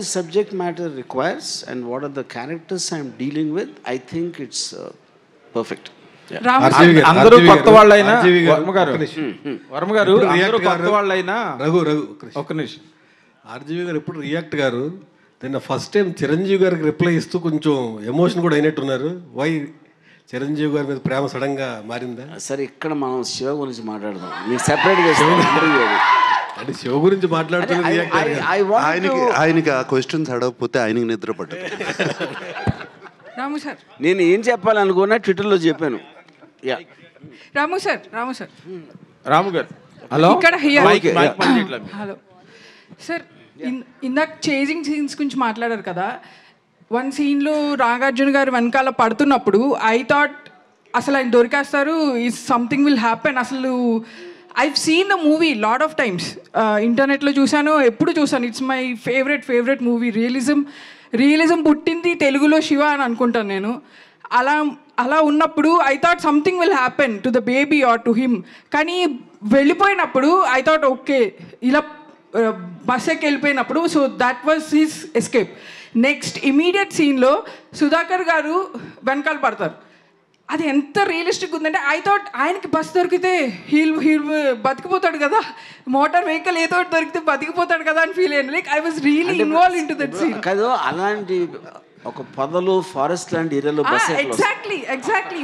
The subject matter requires and what are the characters I'm dealing with, I think it's perfect. అందరూ కొత్త వాళ్ళైనా వర్మ గారు అందరూ కొత్త వాళ్ళైనా ఒక్క నిమిషం ఆర్జీవి గారు ఎప్పుడు రియాక్ట్ గారు నిన్న ఫస్ట్ టైం చిరంజీవి గారికి రిప్లై ఇస్తూ కొంచెం ఎమోషన్ కూడా అయినట్టున్నారు. వై చిరంజీవి గారి మీద ప్రేమ సడన్ గా మారిందా? సరే, ఇక్కడ మనం శివ గురించి మాట్లాడదాం. మీకు సెపరేట్ అంటే శివ గురించి మాట్లాడుతున్నది ఆయనకి ఆ క్వశ్చన్స్ అడగకపోతే ఆయనకి నిద్ర పట్టదు. రాము సార్, నేను ఏం చెప్పాలనుకున్నా ట్విట్టర్లో చెప్పాను. రాము సార్, రాము గారు హలో, ఇక్కడ హలో సార్, ఇందాక చేజింగ్ సీన్స్ గురించి మాట్లాడారు కదా. వన్ సీన్లో నాగార్జున గారు వెనకాల పడుతున్నప్పుడు ఐ థాట్ అసలు ఆయన దొరికేస్తారు, ఈజ్ సంథింగ్ విల్ హ్యాపెన్. అసలు I've seen the movie lot of times, ఇంటర్నెట్లో చూశాను, ఎప్పుడు చూసాను. It's my favourite movie. Realism పుట్టింది తెలుగులో శివ అని అనుకుంటాను నేను. అలా ఉన్నప్పుడు I thought something will happen to the baby or to him. కానీ వెళ్ళిపోయినప్పుడు ఐ థాట్ ఓకే, ఇలా బస్ ఎక్కి వెళ్ళిపోయినప్పుడు so that was his escape. Next immediate సీన్లో సుధాకర్ గారు వెనకాల పడతారు. అది ఎంత రియలిస్టిక్ ఉందంటే ఐ థాట్ ఆయనకి బస్ దొరికితే హీల్ బతికిపోతాడు కదా, మోటార్ వెహికల్ ఏదో దొరికితే బతికిపోతాడు కదా అని ఫీల్ అయ్యాను. Like I was really involve in to that scene. కాదు, అలాంటి ఒక పొదలు ఫారెస్ట్ లాంటి ఏరియాలో బస్ ఎగ్జాక్ట్లీ